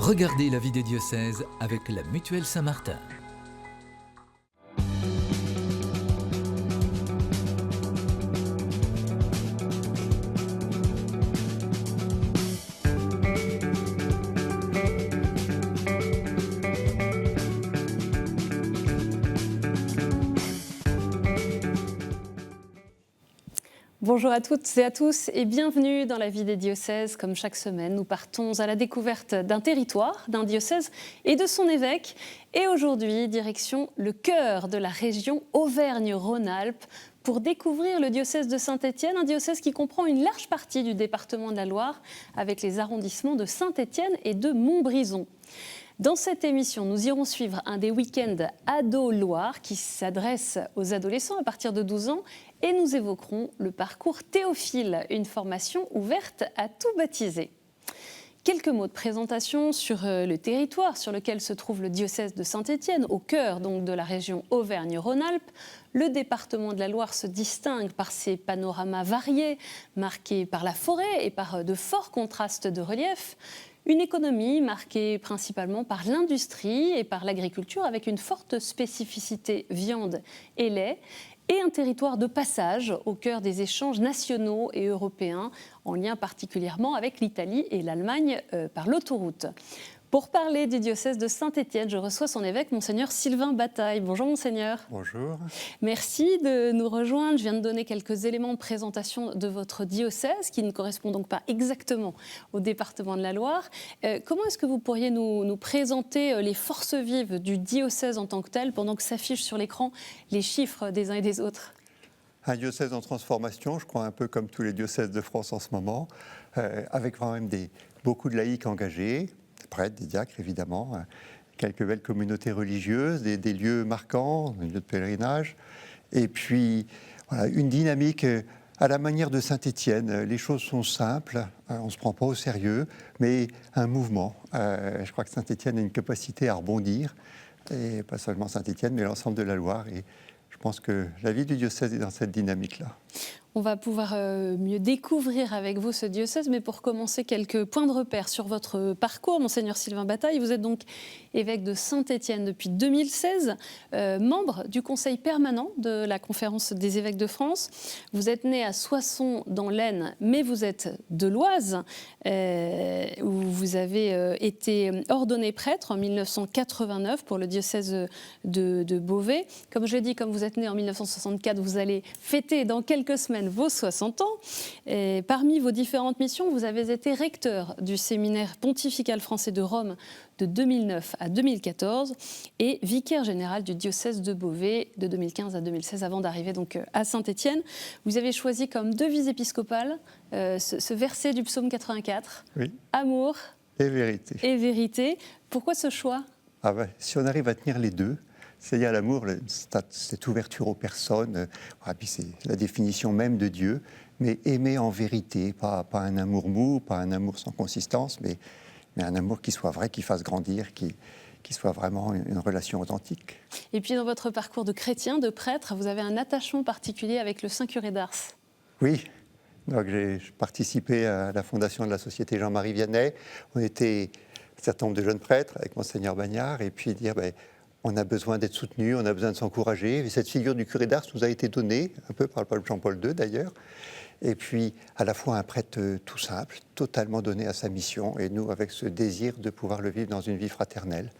Regardez la vie des diocèses avec la Mutuelle Saint-Martin. Bonjour à toutes et à tous et bienvenue dans la vie des diocèses. Comme chaque semaine, nous partons à la découverte d'un territoire, d'un diocèse et de son évêque. Et aujourd'hui, direction le cœur de la région Auvergne-Rhône-Alpes pour découvrir le diocèse de Saint-Étienne, un diocèse qui comprend une large partie du département de la Loire avec les arrondissements de Saint-Étienne et de Montbrison. Dans cette émission, nous irons suivre un des week-ends Ado-Loire qui s'adresse aux adolescents à partir de 12 ans et nous évoquerons le parcours Théophile, une formation ouverte à tout baptisé. Quelques mots de présentation sur le territoire sur lequel se trouve le diocèse de Saint-Étienne, au cœur donc de la région Auvergne-Rhône-Alpes. Le département de la Loire se distingue par ses panoramas variés, marqués par la forêt et par de forts contrastes de relief. Une économie marquée principalement par l'industrie et par l'agriculture avec une forte spécificité viande et lait et un territoire de passage au cœur des échanges nationaux et européens en lien particulièrement avec l'Italie et l'Allemagne par l'autoroute. Pour parler du diocèse de Saint-Étienne, je reçois son évêque, Monseigneur Sylvain Bataille. Bonjour Monseigneur. Bonjour. Merci de nous rejoindre. Je viens de donner quelques éléments de présentation de votre diocèse qui ne correspond donc pas exactement au département de la Loire. Comment est-ce que vous pourriez nous présenter les forces vives du diocèse en tant que tel pendant que s'affichent sur l'écran les chiffres des uns et des autres ? Un diocèse en transformation, je crois un peu comme tous les diocèses de France en ce moment, avec quand même beaucoup de laïcs engagés, des prêtres, des diacres évidemment, quelques belles communautés religieuses, des lieux marquants, des lieux de pèlerinage, et puis voilà, une dynamique à la manière de Saint-Étienne. Les choses sont simples, on ne se prend pas au sérieux, mais un mouvement. Je crois que Saint-Étienne a une capacité à rebondir, et pas seulement Saint-Étienne, mais l'ensemble de la Loire. Et je pense que la vie du diocèse est dans cette dynamique-là. On va pouvoir mieux découvrir avec vous ce diocèse, mais pour commencer, quelques points de repère sur votre parcours. Monseigneur Sylvain Bataille, vous êtes donc évêque de Saint-Étienne depuis 2016, membre du conseil permanent de la Conférence des évêques de France. Vous êtes né à Soissons dans l'Aisne, mais vous êtes de l'Oise, où vous avez été ordonné prêtre en 1989 pour le diocèse de Beauvais. Comme je l'ai dit, comme vous êtes né en 1964, vous allez fêter dans quelques semaines vos 60 ans. Et parmi vos différentes missions, vous avez été recteur du séminaire pontifical français de Rome de 2009 à 2014 et vicaire général du diocèse de Beauvais de 2015 à 2016 avant d'arriver donc à Saint-Étienne. Vous avez choisi comme devise épiscopale ce verset du psaume 84, oui. Amour et vérité. Et vérité. Pourquoi ce choix ? Si on arrive à tenir les deux, c'est-à-dire l'amour, cette ouverture aux personnes, puis c'est la définition même de Dieu, mais aimer en vérité, pas un amour mou, pas un amour sans consistance, mais un amour qui soit vrai, qui fasse grandir, qui soit vraiment une relation authentique. Et puis dans votre parcours de chrétien, de prêtre, vous avez un attachement particulier avec le Saint-Curé d'Ars. Oui, donc j'ai participé à la fondation de la Société Jean-Marie Vianney. On était un certain nombre de jeunes prêtres avec Monseigneur Bagnard, et puis dire... on a besoin d'être soutenu, on a besoin de s'encourager. Et cette figure du curé d'Ars nous a été donnée, un peu par le pape Jean-Paul II d'ailleurs. Et puis, à la fois un prêtre tout simple, totalement donné à sa mission, et nous, avec ce désir de pouvoir le vivre dans une vie fraternelle,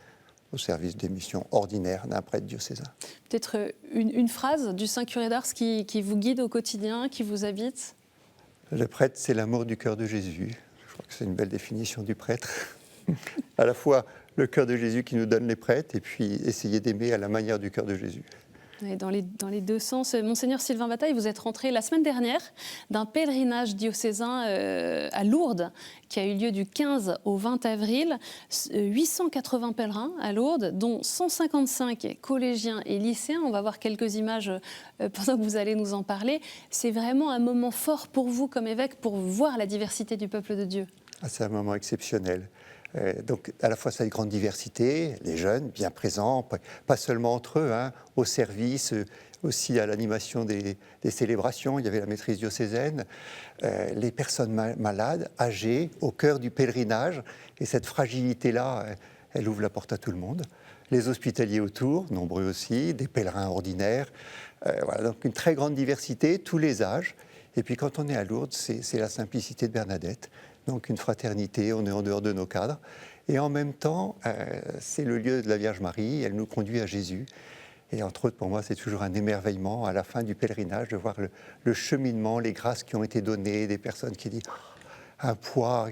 au service des missions ordinaires d'un prêtre diocésain. Peut-être une phrase du Saint Curé d'Ars qui vous guide au quotidien, qui vous habite ? Le prêtre, c'est l'amour du cœur de Jésus. Je crois que c'est une belle définition du prêtre. À la fois le cœur de Jésus qui nous donne les prêtres et puis essayer d'aimer à la manière du cœur de Jésus. Et dans les deux sens. Monseigneur Sylvain Bataille, vous êtes rentré la semaine dernière d'un pèlerinage diocésain à Lourdes qui a eu lieu du 15 au 20 avril. 880 pèlerins à Lourdes, dont 155 collégiens et lycéens. On va voir quelques images pendant que vous allez nous en parler. C'est vraiment un moment fort pour vous comme évêque pour voir la diversité du peuple de Dieu. C'est un moment exceptionnel. Donc à la fois cette grande diversité, les jeunes bien présents, pas seulement entre eux, hein, au service, aussi à l'animation des célébrations, il y avait la maîtrise diocésaine, les personnes malades, âgées, au cœur du pèlerinage, et cette fragilité-là, elle ouvre la porte à tout le monde. Les hospitaliers autour, nombreux aussi, des pèlerins ordinaires, voilà, donc une très grande diversité, tous les âges. Et puis quand on est à Lourdes, c'est la simplicité de Bernadette. Donc une fraternité, on est en dehors de nos cadres. Et en même temps, c'est le lieu de la Vierge Marie, elle nous conduit à Jésus. Et entre autres, pour moi, c'est toujours un émerveillement à la fin du pèlerinage de voir le cheminement, les grâces qui ont été données, des personnes qui disent un poids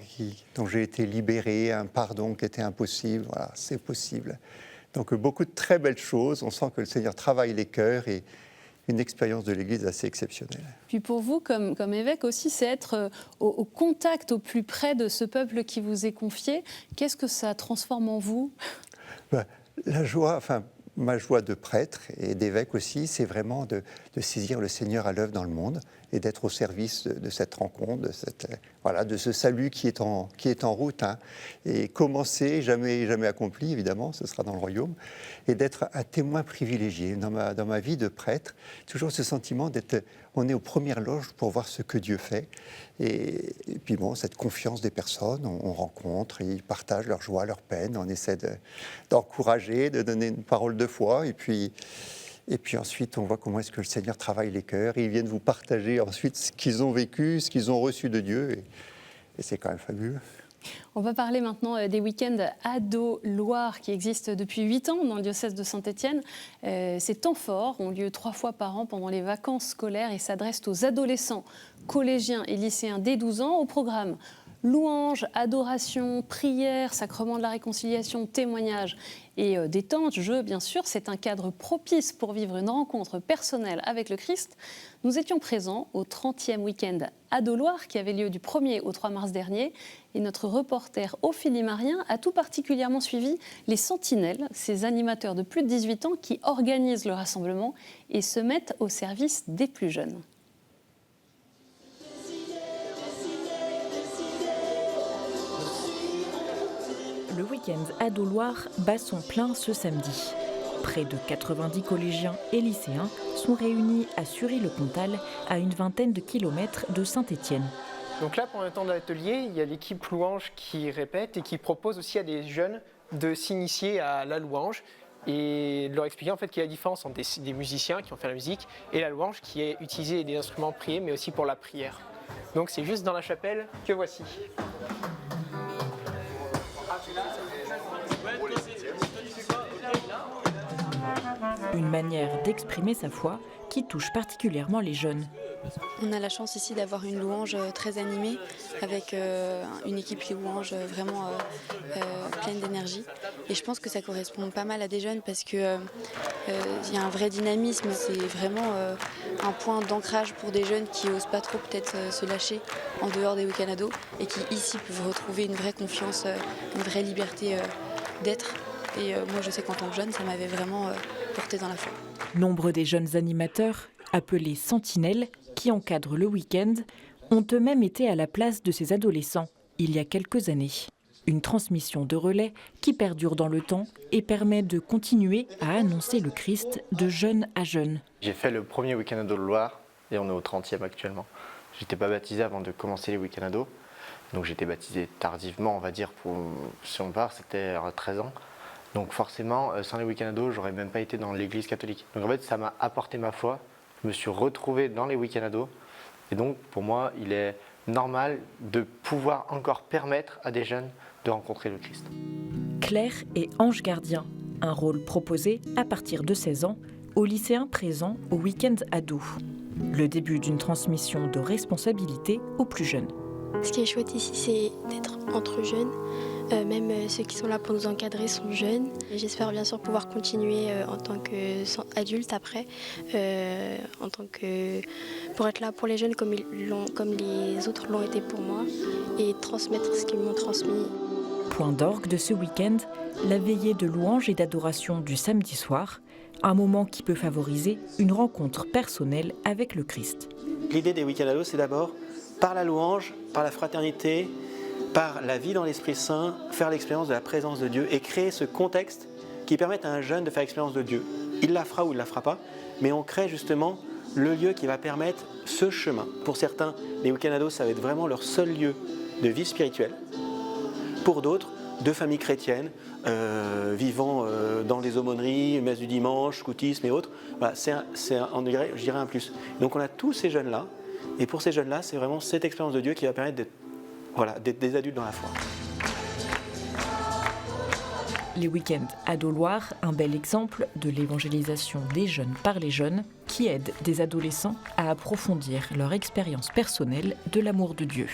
dont j'ai été libéré, un pardon qui était impossible. Voilà, c'est possible. Donc beaucoup de très belles choses. On sent que le Seigneur travaille les cœurs et une expérience de l'Église assez exceptionnelle. Puis pour vous, comme évêque aussi, c'est être au contact, au plus près de ce peuple qui vous est confié. Qu'est-ce que ça transforme en vous ? La joie, ma joie de prêtre et d'évêque aussi, c'est vraiment de saisir le Seigneur à l'œuvre dans le monde et d'être au service de cette rencontre, de ce salut qui est en route. Hein. Et commencer, jamais accompli, évidemment, ce sera dans le royaume, et d'être un témoin privilégié. Dans ma vie de prêtre, toujours ce sentiment on est aux premières loges pour voir ce que Dieu fait. Et puis cette confiance des personnes, on rencontre, ils partagent leur joie, leur peine, on essaie d'encourager, de donner une parole de foi, et puis ensuite, on voit comment est-ce que le Seigneur travaille les cœurs, et ils viennent vous partager ensuite ce qu'ils ont vécu, ce qu'ils ont reçu de Dieu, et c'est quand même fabuleux. On va parler maintenant des week-ends Ado-Loire qui existent depuis 8 ans dans le diocèse de Saint-Étienne. Ces temps forts ont lieu 3 fois par an pendant les vacances scolaires et s'adressent aux adolescents, collégiens et lycéens dès 12 ans. Au programme, louanges, adoration, prières, sacrement de la réconciliation, témoignages et détente, jeux, bien sûr. C'est un cadre propice pour vivre une rencontre personnelle avec le Christ. Nous étions présents au 30e week-end Ado-Loire qui avait lieu du 1er au 3 mars dernier. Et notre reporter Ophélie Marien a tout particulièrement suivi les Sentinelles, ces animateurs de plus de 18 ans qui organisent le rassemblement et se mettent au service des plus jeunes. Le week-end Ado-Loire bat son plein ce samedi. Près de 90 collégiens et lycéens sont réunis à Sury-le-Comtal, à une vingtaine de kilomètres de Saint-Étienne. Donc là, pendant le temps de l'atelier, il y a l'équipe louange qui répète et qui propose aussi à des jeunes de s'initier à la louange et de leur expliquer en fait qu'il y a la différence entre des musiciens qui ont fait la musique et la louange qui est utiliser des instruments priés mais aussi pour la prière. Donc c'est juste dans la chapelle que voici. Une manière d'exprimer sa foi qui touche particulièrement les jeunes. On a la chance ici d'avoir une louange très animée avec une équipe louange vraiment pleine d'énergie. Et je pense que ça correspond pas mal à des jeunes parce qu'il y a un vrai dynamisme. C'est vraiment un point d'ancrage pour des jeunes qui n'osent pas trop peut-être se lâcher en dehors des week-ends ados et qui ici peuvent retrouver une vraie confiance, une vraie liberté d'être. Et moi je sais qu'en tant que jeune, ça m'avait vraiment porté dans la foi. Nombre des jeunes animateurs, appelés Sentinelles, qui encadrent le week-end, ont eux-mêmes été à la place de ces adolescents il y a quelques années. Une transmission de relais qui perdure dans le temps et permet de continuer à annoncer le Christ de jeune à jeune. J'ai fait le premier week-end ado de Loire et on est au 30e actuellement. J'étais pas baptisé avant de commencer les week-ends ados, donc j'étais baptisé tardivement, on va dire, si on part, c'était à 13 ans. Donc forcément, sans les week-ends ados, j'aurais même pas été dans l'église catholique. Donc en fait, ça m'a apporté ma foi. Je me suis retrouvé dans les week-ends ados. Et donc, pour moi, il est normal de pouvoir encore permettre à des jeunes de rencontrer le Christ. Claire et ange gardien, un rôle proposé à partir de 16 ans aux lycéens présents au week-end ados. Le début d'une transmission de responsabilité aux plus jeunes. Ce qui est chouette ici, c'est d'être entre jeunes. Même ceux qui sont là pour nous encadrer sont jeunes. J'espère bien sûr pouvoir continuer en tant qu'adulte après, pour être là pour les jeunes comme les autres l'ont été pour moi et transmettre ce qu'ils m'ont transmis. Point d'orgue de ce week-end, la veillée de louange et d'adoration du samedi soir, un moment qui peut favoriser une rencontre personnelle avec le Christ. L'idée des week-ends ados, c'est d'abord par la louange, par la fraternité, par la vie dans l'Esprit Saint, faire l'expérience de la présence de Dieu et créer ce contexte qui permette à un jeune de faire l'expérience de Dieu. Il la fera ou il ne la fera pas, mais on crée justement le lieu qui va permettre ce chemin. Pour certains, les week-end-ados, ça va être vraiment leur seul lieu de vie spirituelle. Pour d'autres, de familles chrétiennes, vivant dans les aumôneries, messe du dimanche, scoutisme et autres, voilà, on dirait, je dirais un plus. Donc on a tous ces jeunes-là, et pour ces jeunes-là, c'est vraiment cette expérience de Dieu qui va permettre d'être des adultes dans la foi. Les week-ends Ado-Loire, un bel exemple de l'évangélisation des jeunes par les jeunes qui aident des adolescents à approfondir leur expérience personnelle de l'amour de Dieu.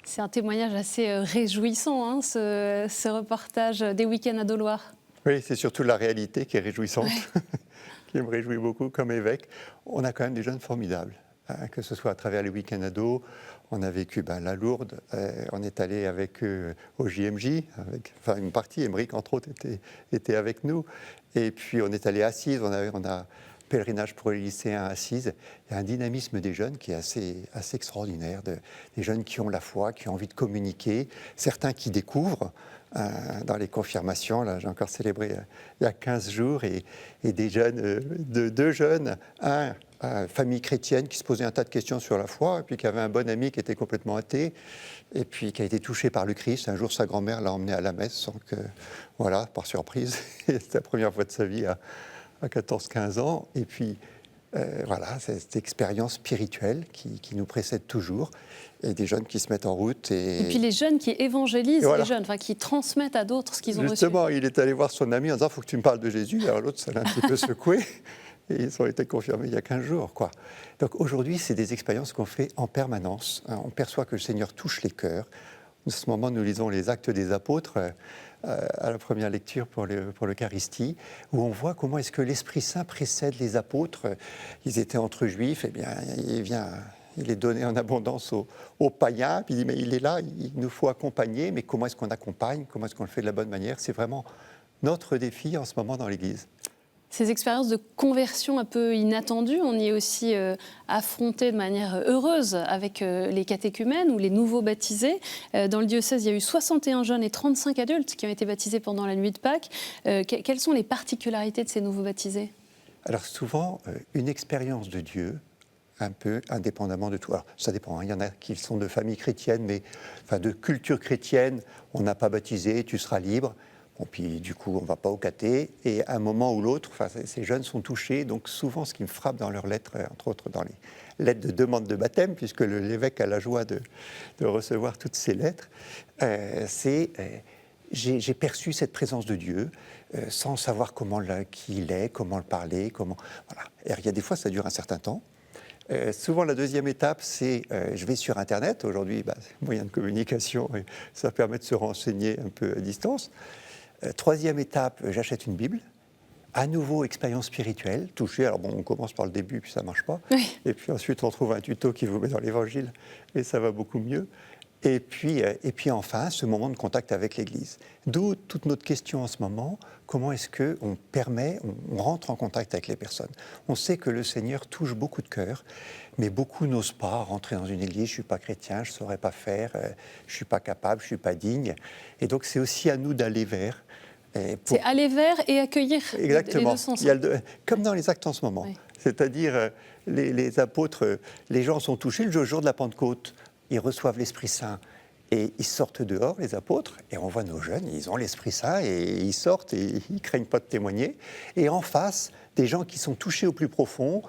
C'est un témoignage assez réjouissant, hein, ce reportage des week-ends Ado-Loire. Oui, c'est surtout la réalité qui est réjouissante, qui me réjouit beaucoup comme évêque. On a quand même des jeunes formidables, hein, que ce soit à travers les week-ends ados. On a vécu la Lourdes, on est allé avec eux au JMJ, une partie, Émeric entre autres était avec nous. Et puis on est allé à Assise, on a pèlerinage pour les lycéens à Assise. Il y a un dynamisme des jeunes qui est assez extraordinaire, des jeunes qui ont la foi, qui ont envie de communiquer, certains qui découvrent dans les confirmations. Là, j'ai encore célébré il y a 15 jours, et des jeunes, deux jeunes, famille chrétienne qui se posait un tas de questions sur la foi, et puis qui avait un bon ami qui était complètement athée, et puis qui a été touché par le Christ. Un jour, sa grand-mère l'a emmené à la messe, sans que, voilà, par surprise. C'était la première fois de sa vie à 14-15 ans. Et puis, voilà, c'est cette expérience spirituelle qui nous précède toujours, et des jeunes qui se mettent en route. Et puis les jeunes qui évangélisent voilà. les jeunes, qui transmettent à d'autres ce qu'ils ont reçu. Justement, il est allé voir son ami en disant « il faut que tu me parles de Jésus ». Alors l'autre, ça l'a un petit peu secoué. Et ils ont été confirmés il y a 15 jours, quoi. Donc aujourd'hui, c'est des expériences qu'on fait en permanence. On perçoit que le Seigneur touche les cœurs. En ce moment, nous lisons les Actes des Apôtres à la première lecture pour l'Eucharistie, où on voit comment est-ce que l'Esprit Saint précède les apôtres. Ils étaient entre juifs, et bien il est donné en abondance aux païens. Puis il dit, mais il est là, il nous faut accompagner, mais comment est-ce qu'on accompagne, comment est-ce qu'on le fait de la bonne manière? C'est vraiment notre défi en ce moment dans l'Église. Ces expériences de conversion un peu inattendues, on y est aussi affronté de manière heureuse avec les catéchumènes ou les nouveaux baptisés. Dans le diocèse, il y a eu 61 jeunes et 35 adultes qui ont été baptisés pendant la nuit de Pâques. Quelles sont les particularités de ces nouveaux baptisés? Alors souvent, une expérience de Dieu, un peu indépendamment de tout. Alors ça dépend, hein. Il y en a qui sont de famille chrétienne, mais de culture chrétienne, on n'a pas baptisé, tu seras libre. Bon, puis du coup, on ne va pas au caté, et à un moment ou l'autre, ces jeunes sont touchés. Donc souvent, ce qui me frappe dans leurs lettres, entre autres dans les lettres de demande de baptême, puisque l'évêque a la joie de recevoir toutes ces lettres, c'est j'ai perçu cette présence de Dieu sans savoir qui il est, comment le parler, voilà. Et il y a des fois, ça dure un certain temps. Souvent, la deuxième étape, c'est je vais sur Internet. Aujourd'hui, moyen de communication, et ça permet de se renseigner un peu à distance. Troisième étape, j'achète une Bible. À nouveau, expérience spirituelle, touchée. Alors bon, on commence par le début, puis ça ne marche pas. Oui. Et puis ensuite, on trouve un tuto qui vous met dans l'Évangile, et ça va beaucoup mieux. Et puis enfin, ce moment de contact avec l'Église. D'où toute notre question en ce moment, comment est-ce qu'on rentre en contact avec les personnes? On sait que le Seigneur touche beaucoup de cœurs, mais beaucoup n'osent pas rentrer dans une église. Je ne suis pas chrétien, je ne saurais pas faire, je ne suis pas capable, je ne suis pas digne. Et donc c'est aussi à nous d'aller vers. C'est aller vers et accueillir. Exactement. Les deux sens. Comme dans les actes en ce moment. Oui. C'est-à-dire, les apôtres, les gens sont touchés le jour de la Pentecôte. Ils reçoivent l'Esprit Saint et ils sortent dehors, les apôtres, et on voit nos jeunes, ils ont l'Esprit Saint et ils sortent et ils ne craignent pas de témoigner. Et en face, des gens qui sont touchés au plus profond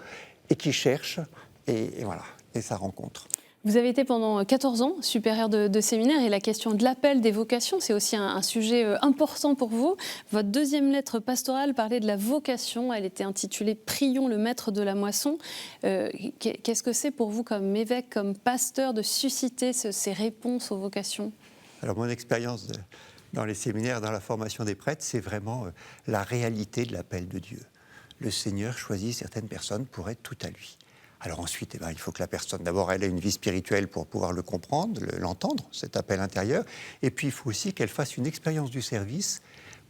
et qui cherchent, et voilà, et ça rencontre. Vous avez été pendant 14 ans supérieur de séminaire, et la question de l'appel des vocations, c'est aussi un sujet important pour vous. Votre deuxième lettre pastorale parlait de la vocation. Elle était intitulée « Prions le maître de la moisson ». Qu'est-ce que c'est pour vous comme évêque, comme pasteur, de susciter ces réponses aux vocations? Alors mon expérience dans les séminaires, dans la formation des prêtres, c'est vraiment la réalité de l'appel de Dieu. Le Seigneur choisit certaines personnes pour être tout à lui. Alors ensuite, il faut que la personne, d'abord, elle ait une vie spirituelle pour pouvoir le comprendre, l'entendre, cet appel intérieur. Et puis, il faut aussi qu'elle fasse une expérience du service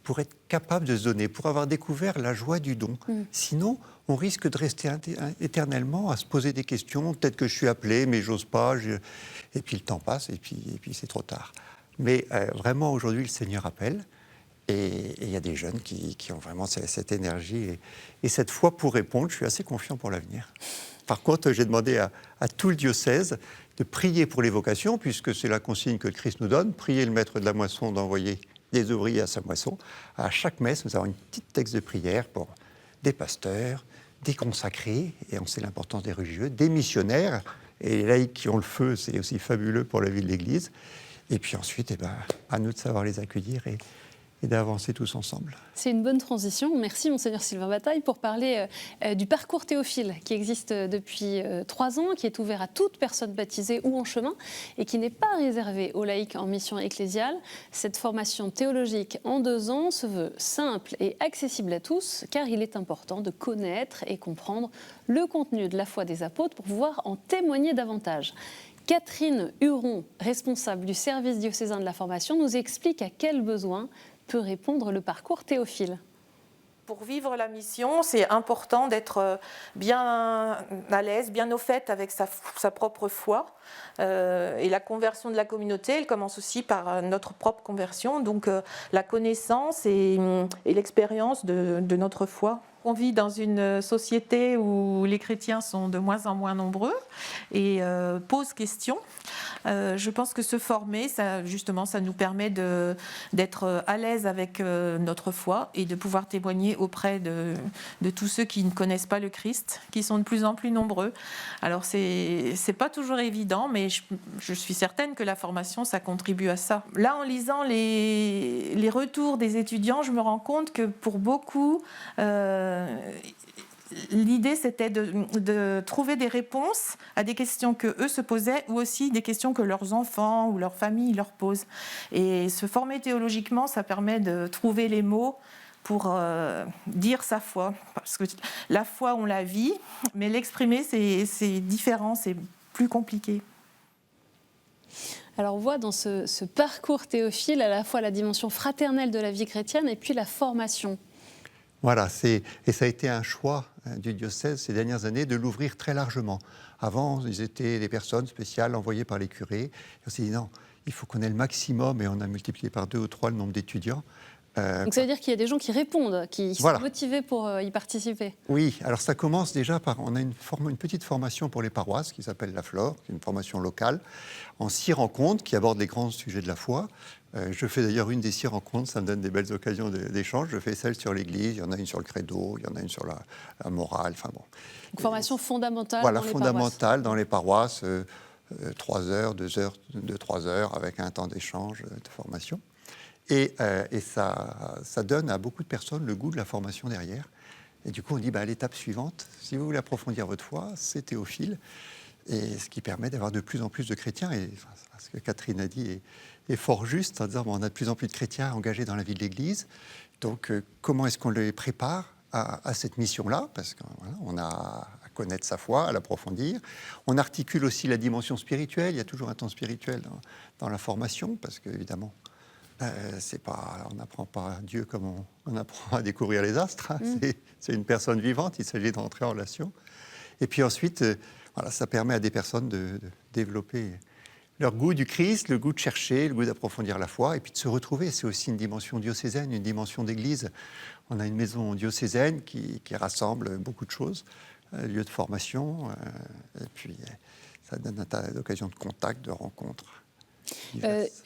pour être capable de se donner, pour avoir découvert la joie du don. Sinon, on risque de rester éternellement à se poser des questions. Peut-être que je suis appelé, mais j'ose pas. Et puis le temps passe, et puis c'est trop tard. Mais vraiment, aujourd'hui, le Seigneur appelle. Et il y a des jeunes qui ont vraiment cette énergie et cette foi pour répondre. Je suis assez confiant pour l'avenir. Par contre, j'ai demandé à tout le diocèse de prier pour les vocations, puisque c'est la consigne que le Christ nous donne. Prier le maître de la moisson d'envoyer des ouvriers à sa moisson. À chaque messe, nous avons une petite texte de prière pour des pasteurs, des consacrés, et on sait l'importance des religieux, des missionnaires, et les laïcs qui ont le feu, c'est aussi fabuleux pour la vie de l'Église. Et puis ensuite, à nous de savoir les accueillir et d'avancer tous ensemble. C'est une bonne transition. Merci Monseigneur Sylvain Bataille pour parler du parcours Théophile qui existe depuis 3 ans, qui est ouvert à toute personne baptisée ou en chemin et qui n'est pas réservé aux laïcs en mission ecclésiale. Cette formation théologique en 2 ans se veut simple et accessible à tous car il est important de connaître et comprendre le contenu de la foi des apôtres pour pouvoir en témoigner davantage. Catherine Huron, responsable du service diocésain de la formation, nous explique à quels besoins peut répondre le parcours Théophile. Pour vivre la mission, c'est important d'être bien à l'aise, bien au fait avec sa propre foi. Et la conversion de la communauté, elle commence aussi par notre propre conversion, donc la connaissance et l'expérience de notre foi. On vit dans une société où les chrétiens sont de moins en moins nombreux et posent question. Je pense que se former, ça nous permet d'être à l'aise avec notre foi et de pouvoir témoigner auprès de tous ceux qui ne connaissent pas le Christ, qui sont de plus en plus nombreux. Alors c'est pas toujours évident, mais je suis certaine que la formation, ça contribue à ça. Là, en lisant les retours des étudiants, je me rends compte que pour beaucoup, l'idée, c'était de trouver des réponses à des questions que eux se posaient ou aussi des questions que leurs enfants ou leur famille leur posent. Et se former théologiquement, ça permet de trouver les mots pour dire sa foi. Parce que la foi, on la vit, mais l'exprimer, c'est différent, c'est plus compliqué. Alors on voit dans ce parcours Théophile à la fois la dimension fraternelle de la vie chrétienne et puis la formation. Voilà, et ça a été un choix du diocèse ces dernières années de l'ouvrir très largement. Avant, ils étaient des personnes spéciales envoyées par les curés. Et on s'est dit non, il faut qu'on ait le maximum et on a multiplié par 2 ou 3 le nombre d'étudiants. Donc ça veut dire qu'il y a des gens qui répondent, qui sont motivés pour y participer. Oui, alors ça commence déjà par... On a une petite formation pour les paroisses qui s'appelle La Flore, qui est une formation locale, en 6 rencontres qui abordent les grands sujets de la foi. Je fais d'ailleurs une des 6 rencontres, ça me donne des belles occasions d'échange. Je fais celle sur l'Église, il y en a une sur le credo, il y en a une sur la morale, enfin bon. Donc formation fondamentale dans les fondamentale dans les paroisses, 3 heures, 2-3 heures, avec un temps d'échange, de formation. Et ça donne à beaucoup de personnes le goût de la formation derrière. Et du coup, on dit, l'étape suivante, si vous voulez approfondir votre foi, c'est Théophile. Et ce qui permet d'avoir de plus en plus de chrétiens. Et ce que Catherine a dit est fort juste, en disant on a de plus en plus de chrétiens engagés dans la vie de l'Église. Donc, comment est-ce qu'on les prépare à cette mission-là? Parce qu'on a à connaître sa foi, à l'approfondir. On articule aussi la dimension spirituelle. Il y a toujours un temps spirituel dans la formation, parce qu'évidemment, on n'apprend pas Dieu comme on apprend à découvrir les astres. C'est une personne vivante, il s'agit d'entrer en relation. Et puis ensuite, ça permet à des personnes de développer leur goût du Christ, le goût de chercher, le goût d'approfondir la foi, et puis de se retrouver. C'est aussi une dimension diocésaine, une dimension d'église. On a une maison diocésaine qui rassemble beaucoup de choses, lieu de formation, et puis ça donne un tas d'occasions de contact, de rencontres.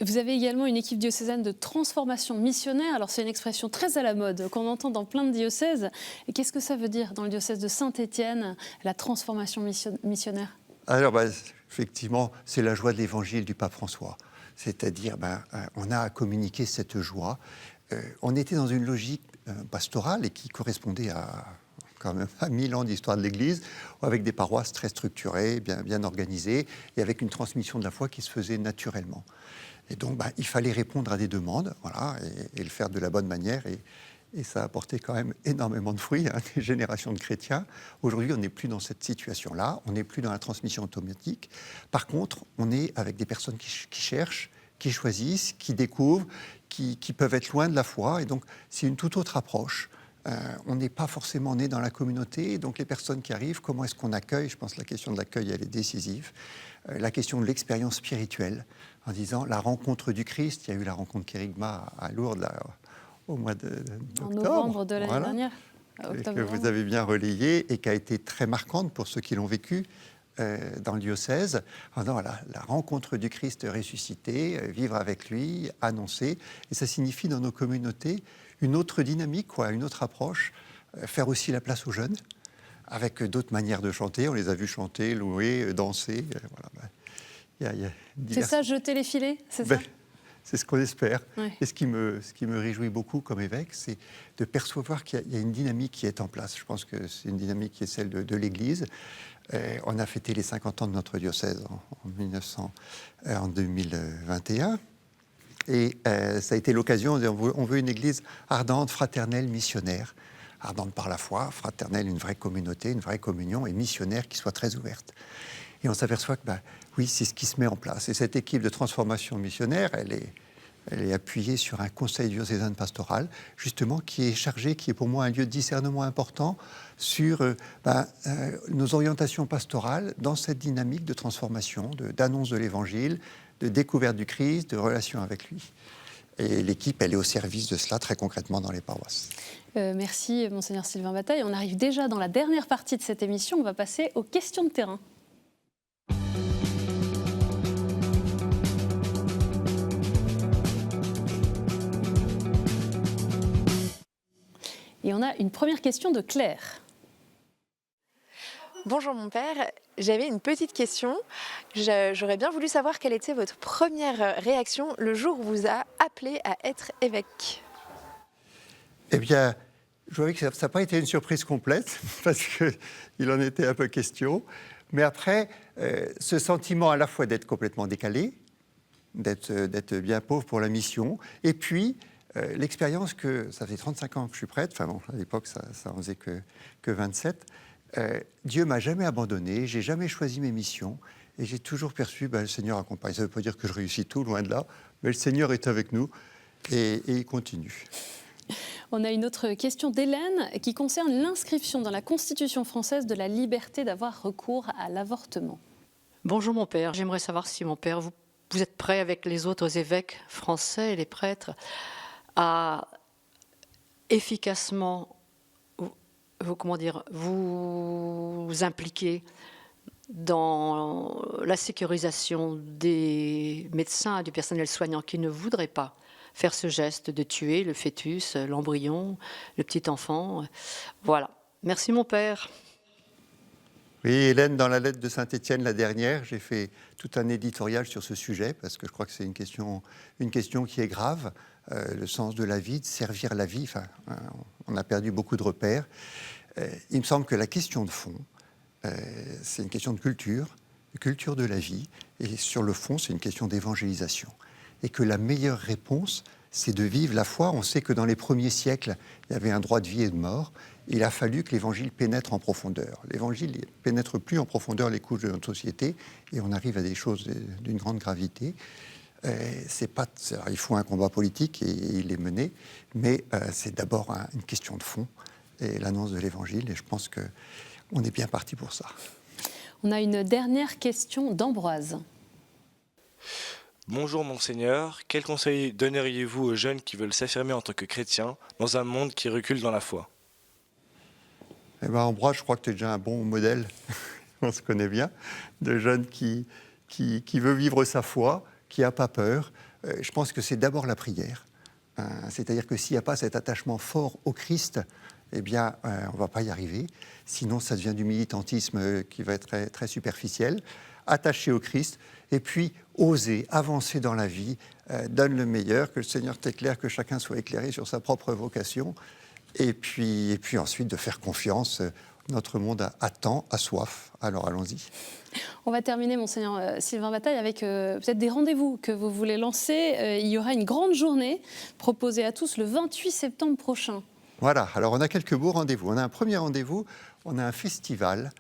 Vous avez également une équipe diocésaine de transformation missionnaire. Alors c'est une expression très à la mode qu'on entend dans plein de diocèses. Et qu'est-ce que ça veut dire dans le diocèse de Saint-Étienne, la transformation missionnaire? Alors effectivement, c'est la joie de l'évangile du pape François. C'est-à-dire, on a à communiquer cette joie. On était dans une logique pastorale et qui correspondait à 1000 ans d'histoire de l'Église, avec des paroisses très structurées, bien organisées, et avec une transmission de la foi qui se faisait naturellement. Et donc, il fallait répondre à des demandes, et le faire de la bonne manière, et ça a apporté quand même énormément de fruits, des générations de chrétiens. Aujourd'hui, on n'est plus dans cette situation-là, on n'est plus dans la transmission automatique. Par contre, on est avec des personnes qui cherchent, qui choisissent, qui découvrent, qui peuvent être loin de la foi. Et donc, c'est une toute autre approche. On n'est pas forcément né dans la communauté. Donc, les personnes qui arrivent, comment est-ce qu'on accueille? Je pense que la question de l'accueil, elle est décisive. La question de l'expérience spirituelle, en disant la rencontre du Christ. Il y a eu la rencontre Kérigma à Lourdes là, au mois d'octobre. En novembre de l'année dernière. Que vous avez bien relayé et qui a été très marquante pour ceux qui l'ont vécu dans le diocèse. La rencontre du Christ ressuscité, vivre avec lui, annoncer. Et ça signifie dans nos communautés une autre dynamique, une autre approche, faire aussi la place aux jeunes, avec d'autres manières de chanter. On les a vus chanter, louer, danser. C'est ça, jeter les filets, c'est ça? C'est ce qu'on espère. Ouais. Et ce qui me réjouit beaucoup comme évêque, c'est de percevoir qu'il y a une dynamique qui est en place. Je pense que c'est une dynamique qui est celle de l'Église. On a fêté les 50 ans de notre diocèse en 2021. Et ça a été l'occasion, on veut une Église ardente, fraternelle, missionnaire. Ardente par la foi, fraternelle, une vraie communauté, une vraie communion, et missionnaire qui soit très ouverte. Et on s'aperçoit que, oui, c'est ce qui se met en place. Et cette équipe de transformation missionnaire, elle est appuyée sur un conseil diocésain pastoral, justement, qui est chargé, qui est pour moi un lieu de discernement important sur nos orientations pastorales dans cette dynamique de transformation, d'annonce de l'Évangile, de découverte du Christ, de relation avec lui. Et l'équipe, elle est au service de cela très concrètement dans les paroisses. Merci, Monseigneur Sylvain Bataille. On arrive déjà dans la dernière partie de cette émission. On va passer aux questions de terrain. Et on a une première question de Claire. Bonjour mon père, j'avais une petite question. J'aurais bien voulu savoir quelle était votre première réaction le jour où vous a appelé à être évêque. Eh bien, je vois que ça n'a pas été une surprise complète, parce qu'il en était un peu question. Mais après, ce sentiment à la fois d'être complètement décalé, d'être bien pauvre pour la mission, et puis l'expérience que ça fait 35 ans que je suis prêtre, enfin bon, à l'époque ça en faisait que 27, Dieu m'a jamais abandonné, j'ai jamais choisi mes missions, et j'ai toujours perçu, le Seigneur accompagne. Ça ne veut pas dire que je réussis tout, loin de là, mais le Seigneur est avec nous, et il continue. On a une autre question d'Hélène qui concerne l'inscription dans la Constitution française de la liberté d'avoir recours à l'avortement. Bonjour mon père, j'aimerais savoir si mon père, vous êtes prêt avec les autres évêques français et les prêtres à efficacement vous impliquer dans la sécurisation des médecins et du personnel soignant qui ne voudraient pas faire ce geste de tuer le fœtus, l'embryon, le petit enfant. Voilà. Merci mon père. Oui, Hélène, dans la lettre de Saint-Étienne, la dernière, j'ai fait tout un éditorial sur ce sujet, parce que je crois que c'est une question qui est grave, le sens de la vie, de servir la vie. Enfin, on a perdu beaucoup de repères. Il me semble que la question de fond, c'est une question de culture de la vie, et sur le fond, c'est une question d'évangélisation. Et que la meilleure réponse, c'est de vivre la foi. On sait que dans les premiers siècles, il y avait un droit de vie et de mort. Il a fallu que l'Évangile pénètre en profondeur. L'Évangile ne pénètre plus en profondeur les couches de notre société, et on arrive à des choses d'une grande gravité. Il faut un combat politique, et il est mené, mais c'est d'abord une question de fond, et l'annonce de l'Évangile, et je pense qu'on est bien parti pour ça. On a une dernière question d'Ambroise. Bonjour Monseigneur, quel conseil donneriez-vous aux jeunes qui veulent s'affirmer en tant que chrétiens dans un monde qui recule dans la foi? Ambroise, je crois que tu es déjà un bon modèle, on se connaît bien, de jeunes qui veut vivre sa foi, qui n'a pas peur. Je pense que c'est d'abord la prière. C'est-à-dire que s'il n'y a pas cet attachement fort au Christ, eh bien, on ne va pas y arriver. Sinon, ça devient du militantisme qui va être très, très superficiel. Attaché au Christ, et puis oser avancer dans la vie, donne le meilleur, que le Seigneur t'éclaire, que chacun soit éclairé sur sa propre vocation, et puis ensuite de faire confiance. Notre monde attend, a soif, alors allons-y. On va terminer, Monseigneur Sylvain Bataille, avec peut-être des rendez-vous que vous voulez lancer. Il y aura une grande journée proposée à tous le 28 septembre prochain. Voilà, alors on a quelques beaux rendez-vous. On a un premier rendez-vous, on a un festival,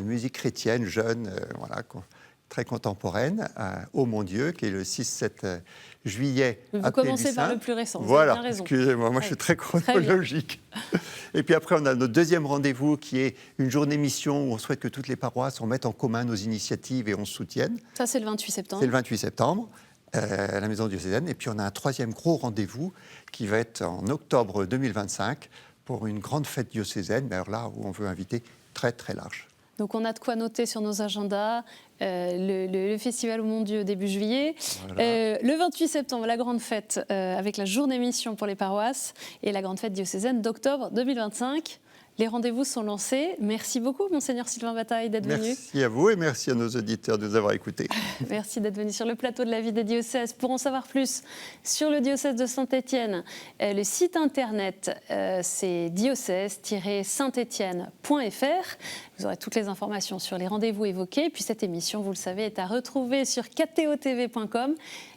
musique chrétienne, jeune, très contemporaine au Mon-Dieu, qui est le 6-7 juillet. Vous commencez par le plus récent, vous voilà, avez bien raison. Excusez-moi, moi je suis très chronologique. Et puis après, on a notre deuxième rendez-vous qui est une journée mission où on souhaite que toutes les paroisses en mettent en commun nos initiatives et on se soutienne. Ça, c'est le 28 septembre. C'est le 28 septembre. À la maison diocésaine. Et puis on a un troisième gros rendez-vous qui va être en octobre 2025 pour une grande fête diocésaine, mais alors là où on veut inviter très très large. Donc on a de quoi noter sur nos agendas, le festival au Mon-Dieu début juillet, voilà. Le 28 septembre la grande fête avec la journée mission pour les paroisses et la grande fête diocésaine d'octobre 2025. Les rendez-vous sont lancés. Merci beaucoup, Monseigneur Sylvain Bataille, d'être venu. Merci à vous et merci à nos auditeurs de nous avoir écoutés. Merci d'être venu sur le plateau de la vie des diocèses. Pour en savoir plus sur le diocèse de Saint-Étienne, le site internet, c'est diocèse-saint-étienne.fr. Vous aurez toutes les informations sur les rendez-vous évoqués. Puis cette émission, vous le savez, est à retrouver sur ktotv.com.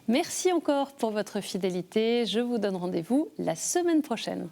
Merci encore pour votre fidélité. Je vous donne rendez-vous la semaine prochaine.